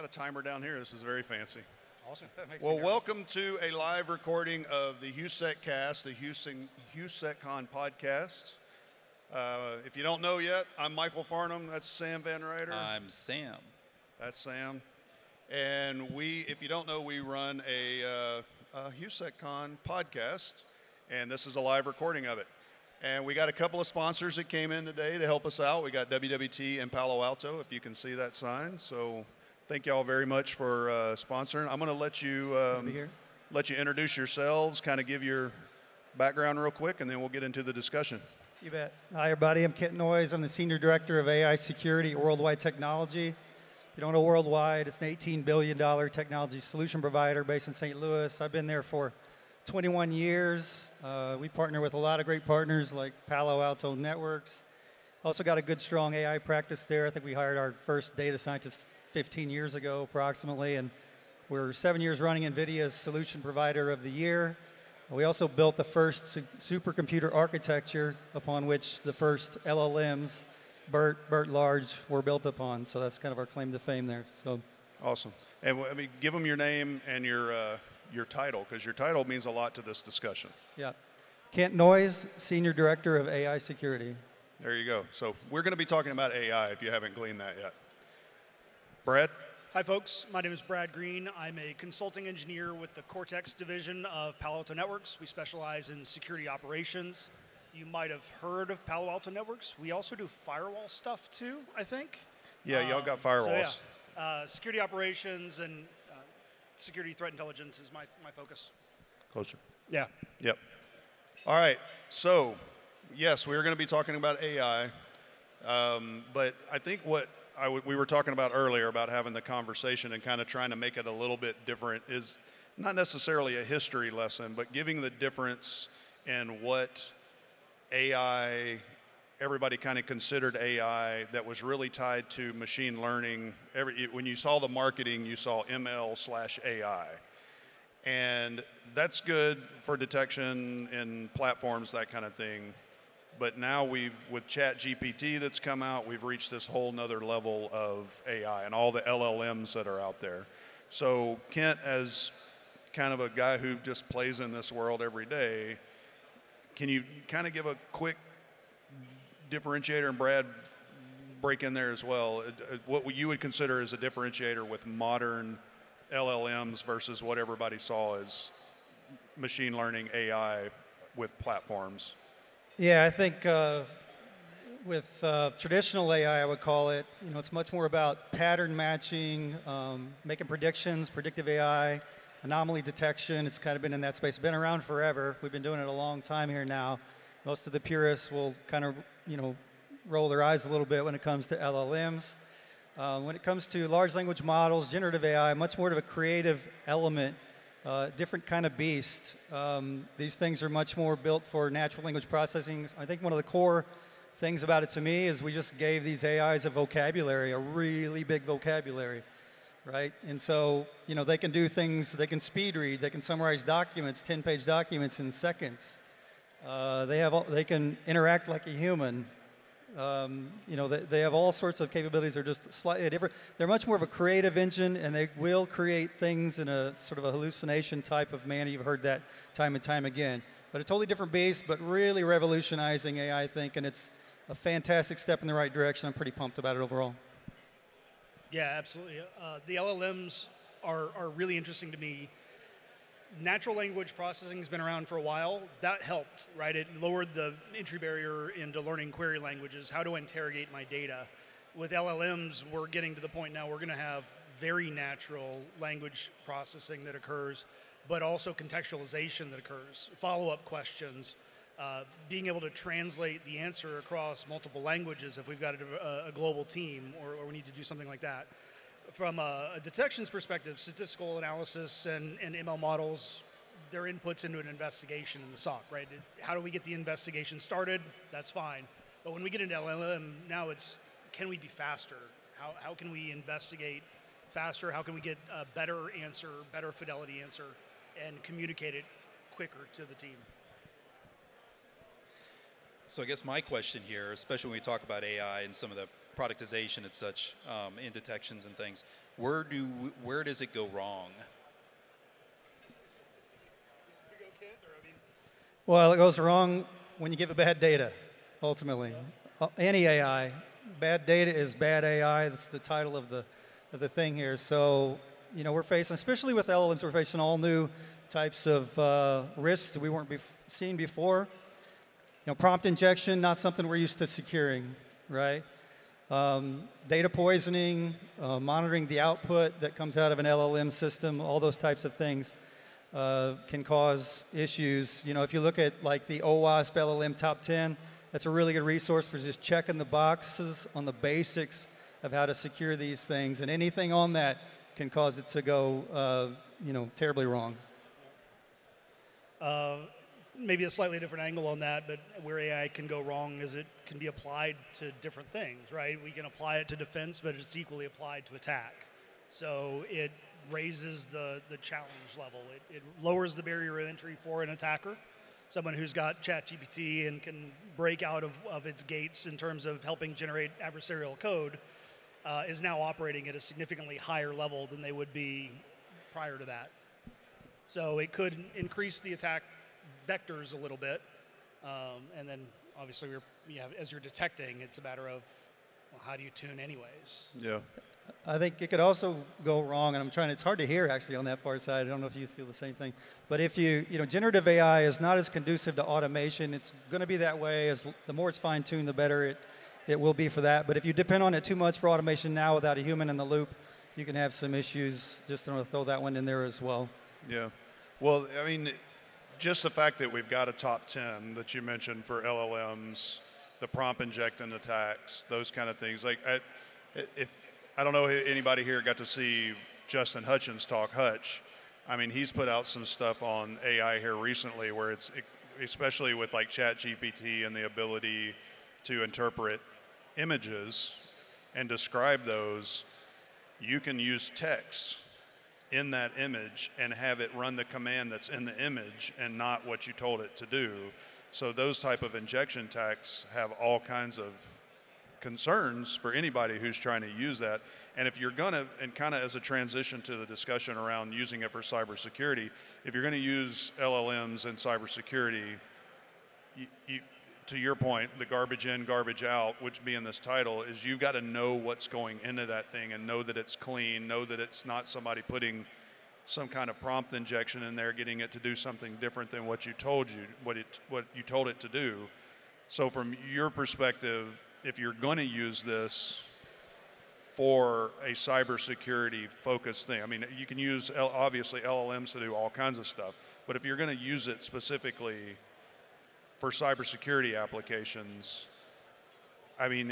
got a timer down here. This is very fancy. Awesome. Well, welcome to a live recording of the HUSECcast, the HUSECCon podcast. If you don't know yet, I'm Michael Farnham. That's Sam Van Ryder. I'm Sam. That's Sam. And if you don't know, we run a HUSECCon podcast, and this is a live recording of it. And we got a couple of sponsors that came in today to help us out. We got WWT in Palo Alto, if you can see that sign. So thank you all very much for sponsoring. I'm going to let you introduce yourselves, kind of give your background real quick, and then we'll get into the discussion. You bet. Hi, everybody. I'm Kent Noyes. I'm the Senior Director of AI Security at Worldwide Technology. If you don't know Worldwide, it's an $18 billion technology solution provider based in St. Louis. I've been there for 21 years. We partner with a lot of great partners like Palo Alto Networks. Also got a good, strong AI practice there. I think we hired our first data scientist 15 years ago, approximately, and we're 7 years running NVIDIA's Solution Provider of the Year. We also built the first supercomputer architecture upon which the first LLMs, BERT Large, were built upon. So that's kind of our claim to fame there. So awesome. And I mean, give them your name and your title, because your title means a lot to this discussion. Yeah. Kent Noyes, Senior Director of AI Security. There you go. So we're going to be talking about AI if you haven't gleaned that yet. Brad? Hi, folks. My name is Brad Green. I'm a consulting engineer with the Cortex division of Palo Alto Networks. We specialize in security operations. You might have heard of Palo Alto Networks. We also do firewall stuff, too, I think. Yeah, y'all got firewalls. So, yeah. Security operations and security threat intelligence is my focus. Closer. Yeah. Yep. All right. So, yes, we're going to be talking about AI. But I think what we were talking about earlier about having the conversation and kind of trying to make it a little bit different is not necessarily a history lesson, but giving the difference in what AI, everybody kind of considered AI that was really tied to machine learning. When you saw the marketing, you saw ML/AI. And that's good for detection in platforms, that kind of thing. But now with ChatGPT that's come out, we've reached this whole nother level of AI and all the LLMs that are out there. So Kent, as kind of a guy who just plays in this world every day, can you kind of give a quick differentiator, and Brad, break in there as well, what you would consider as a differentiator with modern LLMs versus what everybody saw as machine learning AI with platforms? Yeah, I think with traditional AI, I would call it, it's much more about pattern matching, making predictions, predictive AI, anomaly detection. It's kind of been in that space, been around forever. We've been doing it a long time here now. Most of the purists will kind of, roll their eyes a little bit when it comes to LLMs. When it comes to large language models, generative AI, much more of a creative element. Different kind of beast. These things are much more built for natural language processing. I think one of the core things about it to me is we just gave these AIs a vocabulary, a really big vocabulary, right? And so, they can do things, they can speed read, they can summarize documents, 10-page documents in seconds. They can interact like a human. They have all sorts of capabilities. They're just slightly different. They're much more of a creative engine, and they will create things in a sort of a hallucination type of manner. You've heard that time and time again. But a totally different beast, but really revolutionizing AI, I think, and it's a fantastic step in the right direction. I'm pretty pumped about it overall. Yeah, absolutely. The LLMs are really interesting to me. Natural language processing has been around for a while. That helped, right? It lowered the entry barrier into learning query languages, how to interrogate my data. With LLMs, we're getting to the point now we're going to have very natural language processing that occurs, but also contextualization that occurs, follow-up questions, being able to translate the answer across multiple languages if we've got a global team or we need to do something like that. From a detections perspective, statistical analysis and ML models, their inputs into an investigation in the SOC, right? How do we get the investigation started? That's fine. But when we get into LLM, now it's, can we be faster? How can we investigate faster? How can we get a better answer, better fidelity answer, and communicate it quicker to the team? So I guess my question here, especially when we talk about AI and some of the productization and such in detections and things. Where does it go wrong? Well, it goes wrong when you give it bad data, ultimately. Any AI, bad data is bad AI. That's the title of the thing here. So, you know, we're facing, especially with LLMs, we're facing all new types of risks that we weren't seeing before. You know, prompt injection, not something we're used to securing, right? Data poisoning, monitoring the output that comes out of an LLM system, all those types of things can cause issues. You know, if you look at like the OWASP LLM Top 10, that's a really good resource for just checking the boxes on the basics of how to secure these things, and anything on that can cause it to go, you know, terribly wrong. Maybe a slightly different angle on that, but where AI can go wrong is it can be applied to different things, right? We can apply it to defense, but it's equally applied to attack. So it raises the challenge level. It lowers the barrier of entry for an attacker. Someone who's got ChatGPT and can break out of its gates in terms of helping generate adversarial code is now operating at a significantly higher level than they would be prior to that. So it could increase the attack vectors a little bit, and then obviously as you're detecting, it's a matter of, well, how do you tune anyways? Yeah. I think it could also go wrong, and it's hard to hear actually on that far side. I don't know if you feel the same thing. But if you know, generative AI is not as conducive to automation. It's going to be that way. The more it's fine-tuned, the better it will be for that. But if you depend on it too much for automation now without a human in the loop, you can have some issues. Just want to throw that one in there as well. Yeah. Well, I mean, just the fact that we've got a top 10 that you mentioned for LLMs, the prompt injecting attacks, those kind of things. Like, I don't know if anybody here got to see Justin Hutchins talk Hutch. I mean, he's put out some stuff on AI here recently where it's, especially with like ChatGPT and the ability to interpret images and describe those, you can use text in that image and have it run the command that's in the image and not what you told it to do. So those type of injection attacks have all kinds of concerns for anybody who's trying to use that. And if you're gonna, and kind of as a transition to the discussion around using it for cybersecurity, if you're gonna use LLMs in cybersecurity, to your point, the garbage in, garbage out, which being this title, is you've got to know what's going into that thing and know that it's clean, know that it's not somebody putting some kind of prompt injection in there, getting it to do something different than what you told it to do. So from your perspective, if you're going to use this for a cybersecurity focused thing, I mean, you can use obviously LLMs to do all kinds of stuff, but if you're going to use it specifically for cybersecurity applications, I mean,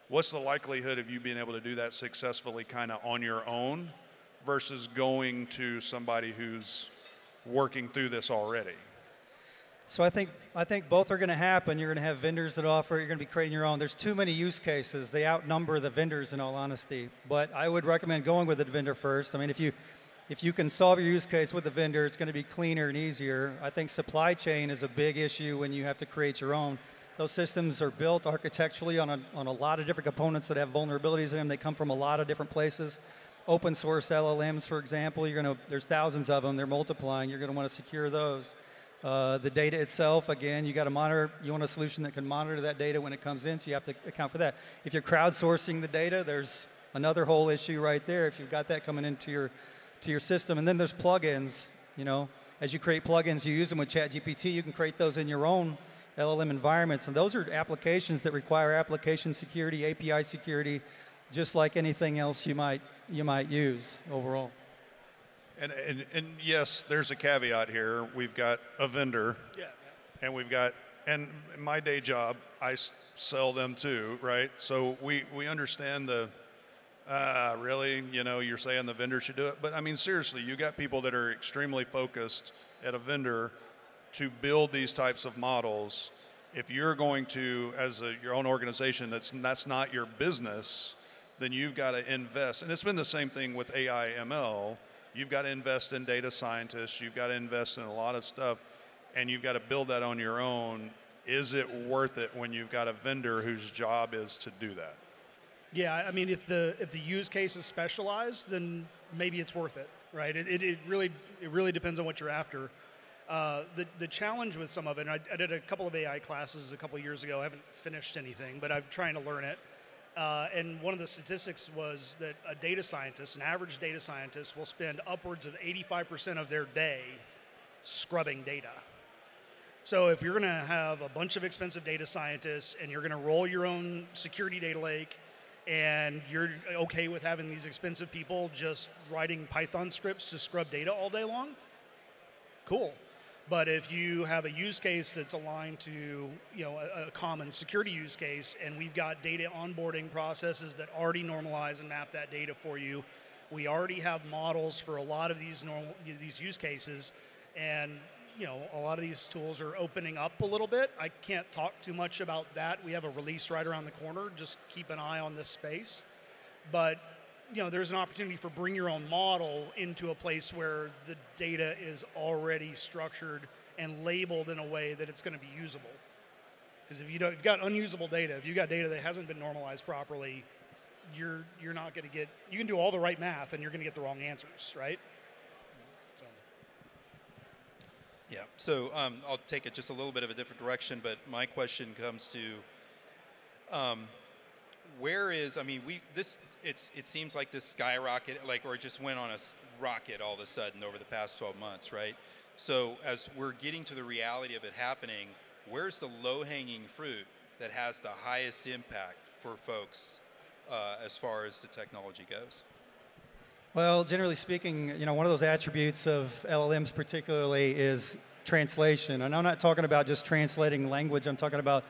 what's the likelihood of you being able to do that successfully kind of on your own versus going to somebody who's working through this already? So I think both are going to happen. You're going to have vendors that offer it. You're going to be creating your own. There's too many use cases. They outnumber the vendors, in all honesty. But I would recommend going with the vendor first. I mean, if you can solve your use case with the vendor, it's going to be cleaner and easier. I think supply chain is a big issue when you have to create your own. Those systems are built architecturally on a lot of different components that have vulnerabilities in them. They come from a lot of different places. Open source LLMs, for example, there's thousands of them. They're multiplying. You're going to want to secure those. The data itself, again, you got to monitor. You want a solution that can monitor that data when it comes in, so you have to account for that. If you're crowdsourcing the data, there's another whole issue right there. If you've got that coming into your system, and then there's plugins. You know, as you create plugins, you use them with ChatGPT. You can create those in your own LLM environments, and those are applications that require application security, API security, just like anything else you might use overall. And yes, there's a caveat here. We've got a vendor, and and in my day job, I sell them too, right? So we understand the, really, you know, you're saying the vendor should do it. But I mean, seriously, you got people that are extremely focused at a vendor to build these types of models. If you're going to, as your own organization, that's not your business, then you've got to invest. And it's been the same thing with AI ML. You've got to invest in data scientists. You've got to invest in a lot of stuff, and you've got to build that on your own is it worth it when you've got a vendor whose job is to do that? Yeah, I mean, if the use case is specialized, then maybe it's worth it, right? It really depends on what you're after. The challenge with some of it, and I did a couple of AI classes a couple of years ago. I haven't finished anything, but I'm trying to learn it. And one of the statistics was that a data scientist, an average data scientist, will spend upwards of 85% of their day scrubbing data. So if you're going to have a bunch of expensive data scientists and you're going to roll your own security data lake, and you're okay with having these expensive people just writing Python scripts to scrub data all day long, cool. But if you have a use case that's aligned to a common security use case, and we've got data onboarding processes that already normalize and map that data for you, we already have models for a lot of these use cases, and a lot of these tools are opening up a little bit. I can't talk too much about that. We have a release right around the corner. Just keep an eye on this space. But there's an opportunity for bring your own model into a place where the data is already structured and labeled in a way that it's going to be usable. Because if you've got unusable data, if you've got data that hasn't been normalized properly, you're not going to get. You can do all the right math, and you're going to get the wrong answers, right? Yeah, so I'll take it just a little bit of a different direction, but my question comes to where is, I mean, it seems like this skyrocket, or it just went on a rocket all of a sudden over the past 12 months, right? So as we're getting to the reality of it happening, where's the low-hanging fruit that has the highest impact for folks as far as the technology goes? Well, generally speaking, one of those attributes of LLMs particularly is translation. And I'm not talking about just translating language. I'm talking about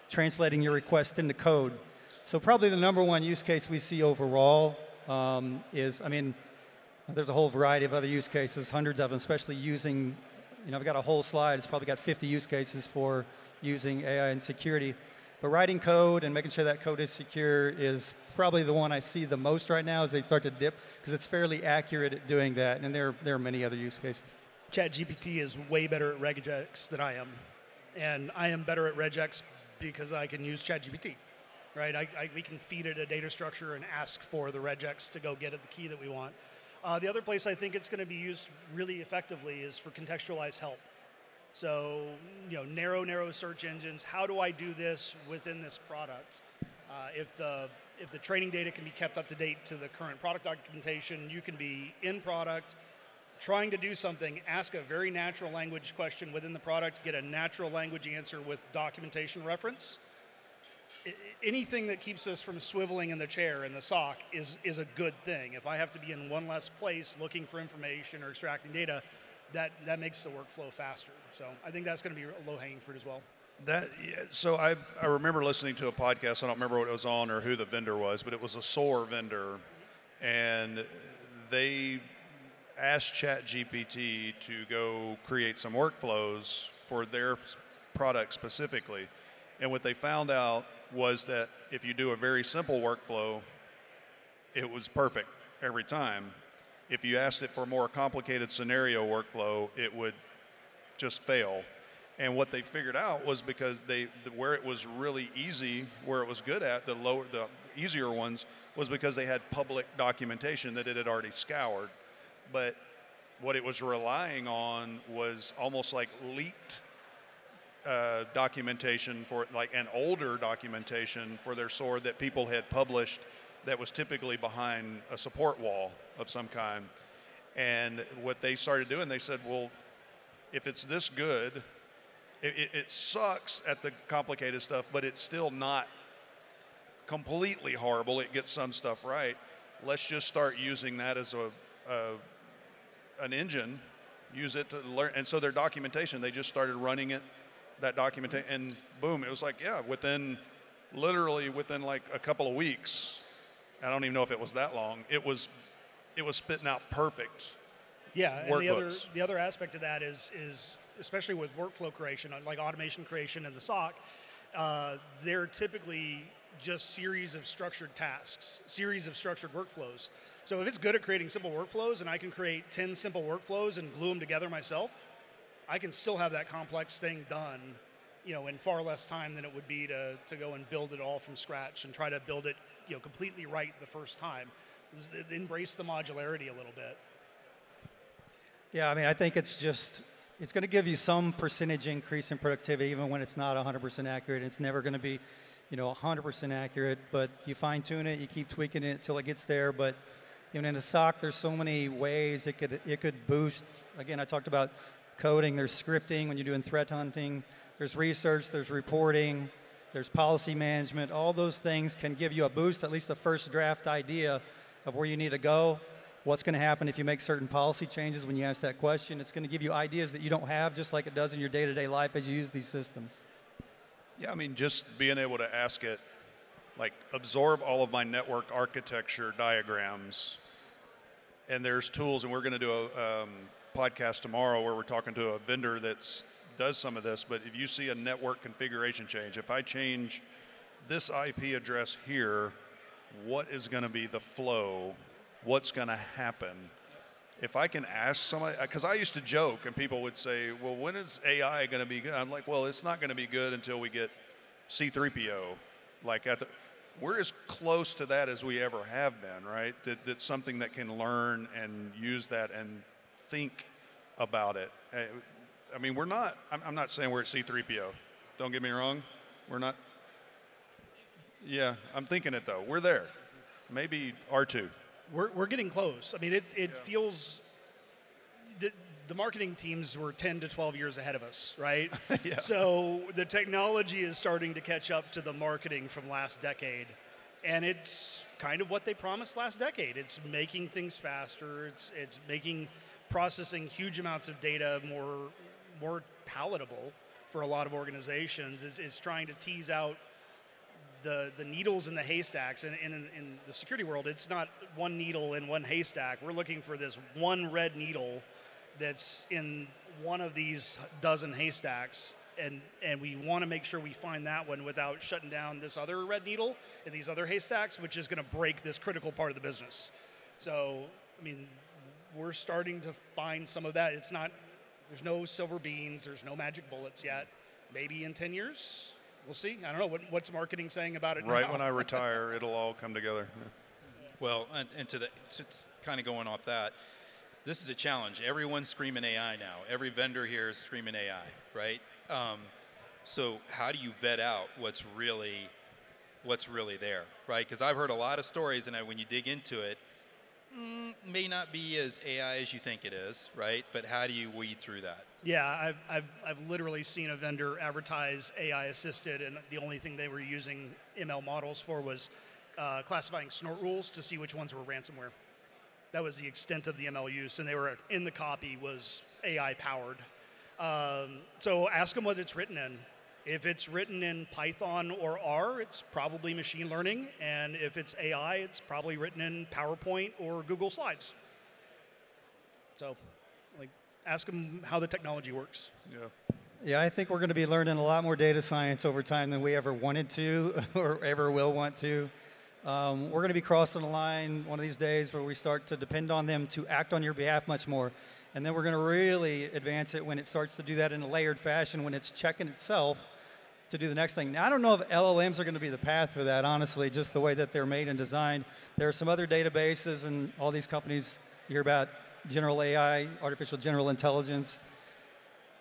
translating your request into code. So probably the number one use case we see overall is, there's a whole variety of other use cases, hundreds of them, especially using, I've got a whole slide. It's probably got 50 use cases for using AI and security. But writing code and making sure that code is secure is probably the one I see the most right now as they start to dip, because it's fairly accurate at doing that, and there are many other use cases. ChatGPT is way better at regex than I am, and I am better at regex because I can use ChatGPT, right? We can feed it a data structure and ask for the regex to go get it the key that we want. The other place I think it's going to be used really effectively is for contextualized help. So, narrow search engines. How do I do this within this product? If the training data can be kept up to date to the current product documentation, you can be in product, trying to do something, ask a very natural language question within the product, get a natural language answer with documentation reference. Anything that keeps us from swiveling in the chair in the SOC is a good thing. If I have to be in one less place looking for information or extracting data, that makes the workflow faster. So I think that's going to be a low-hanging fruit as well. So I remember listening to a podcast. I don't remember what it was on or who the vendor was, but it was a SOAR vendor, and they asked ChatGPT to go create some workflows for their product specifically. And what they found out was that if you do a very simple workflow, it was perfect every time. If you asked it for a more complicated scenario workflow, it would just fail. And what they figured out was because where it was really easy, where it was good at, the easier ones, was because they had public documentation that it had already scoured. But what it was relying on was almost like leaked documentation for, like an older documentation for their SOAR that people had published that was typically behind a support wall of some kind. And what they started doing, they said, well, if it's this good, it sucks at the complicated stuff, but it's still not completely horrible. It gets some stuff right. Let's just start using that as an engine, use it to learn. And so their documentation, they just started running it, that documentation, and boom, it was like, yeah, literally within like a couple of weeks, I don't even know if it was that long, it was spitting out perfect workbooks. And the other aspect of that is especially with workflow creation, like automation creation in the SOC, they're typically just series of structured tasks, series of structured workflows. So if it's good at creating simple workflows and I can create 10 simple workflows and glue them together myself, I can still have that complex thing done in far less time than it would be to go and build it all from scratch and try to build it, completely right the first time. Embrace the modularity a little bit. Yeah, I mean, I think it's going to give you some percentage increase in productivity, even when it's not 100% accurate. It's never going to be, 100% accurate, but you fine tune it, you keep tweaking it until it gets there. But in a SOC, there's so many ways it could boost. Again, I talked about coding. There's scripting when you're doing threat hunting. There's research. There's reporting. There's policy management. All those things can give you a boost, at least a first draft idea of where you need to go. What's going to happen if you make certain policy changes when you ask that question? It's going to give you ideas that you don't have, just like it does in your day-to-day life as you use these systems. Yeah, I mean, just being able to ask it, like, absorb all of my network architecture diagrams, and there's tools, and we're going to do a podcast tomorrow where we're talking to a vendor that does some of this, but if you see a network configuration change, if I change this IP address here, what is going to be the flow? What's going to happen? If I can ask somebody, because I used to joke and people would say, well, when is AI going to be good? I'm like, well, it's not going to be good until we get C3PO. Like we're as close to that as we ever have been, right? That's something that can learn and use that and think about it. I mean, I'm not saying we're at C3PO. Don't get me wrong. We're not. Yeah, I'm thinking it though. We're there. Maybe R2. We're getting close. I mean, it feels the marketing teams were 10 to 12 years ahead of us, right? Yeah. So the technology is starting to catch up to the marketing from last decade, and it's kind of what they promised last decade. It's making things faster. It's making processing huge amounts of data more palatable for a lot of organizations. It's trying to tease out the needles in the haystacks, and in the security world, it's not one needle in one haystack. We're looking for this one red needle that's in one of these dozen haystacks, and we want to make sure we find that one without shutting down this other red needle in these other haystacks, which is going to break this critical part of the business. So, I mean, we're starting to find some of that. There's no silver beans, there's no magic bullets yet. Maybe in 10 years. We'll see. I don't know. What's marketing saying about it Right now? when I retire, it'll all come together. Well, and to kind of going off that, this is a challenge. Everyone's screaming AI now. Every vendor here is screaming AI, right? So how do you vet out what's really there, right? Because I've heard a lot of stories, and when you dig into it, may not be as AI as you think it is, right? But how do you weed through that? Yeah, I've literally seen a vendor advertise AI assisted, and the only thing they were using ML models for was classifying snort rules to see which ones were ransomware. That was the extent of the ML use, and they were in the copy was AI powered. So ask them what it's written in. If it's written in Python or R, it's probably machine learning, and if it's AI, it's probably written in PowerPoint or Google Slides. So, ask them how the technology works. Yeah. Yeah, I think we're going to be learning a lot more data science over time than we ever wanted to or ever will want to. We're going to be crossing the line one of these days where we start to depend on them to act on your behalf much more. And then we're going to really advance it when it starts to do that in a layered fashion, when it's checking itself to do the next thing. Now, I don't know if LLMs are going to be the path for that, honestly, just the way that they're made and designed. There are some other databases, and all these companies you hear about general AI, artificial general intelligence.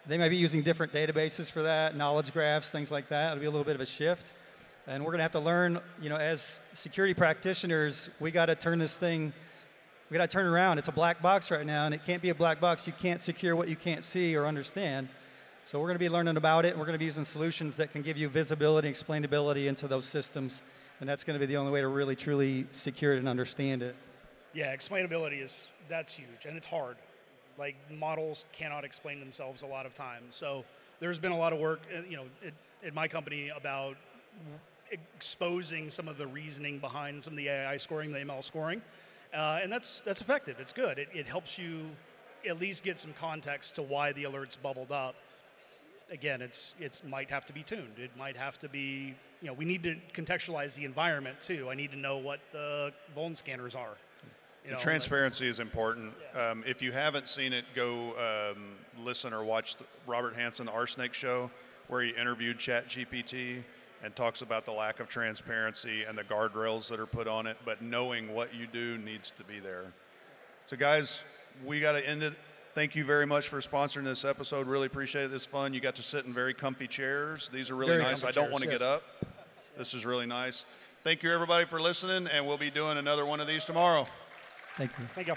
They might be using different databases for that, knowledge graphs, things like that. It'll be a little bit of a shift. And we're going to have to learn, as security practitioners, we got to turn this thing, we got to turn it around. It's a black box right now, and it can't be a black box. You can't secure what you can't see or understand. So we're going to be learning about it. We're going to be using solutions that can give you visibility, explainability into those systems. And that's going to be the only way to really, truly secure it and understand it. Yeah, explainability that's huge, and it's hard. Like, models cannot explain themselves a lot of times. So there's been a lot of work, at my company about exposing some of the reasoning behind some of the AI scoring, the ML scoring, and that's effective. It's good. It helps you at least get some context to why the alerts bubbled up. Again, it might have to be tuned. It might have to be, we need to contextualize the environment too. I need to know what the vuln scanners are. The transparency is important. Yeah. If you haven't seen it, go listen or watch Robert Hansen, the RSnake show, where he interviewed ChatGPT and talks about the lack of transparency and the guardrails that are put on it, but knowing what you do needs to be there. So guys, we got to end it. Thank you very much for sponsoring this episode. Really appreciate it. This fun. You got to sit in very comfy chairs. These are really Very nice. comfy I don't chairs, want to yes. get up. This is really nice. Thank you everybody for listening, and we'll be doing another one of these tomorrow. Thank you. Thank you.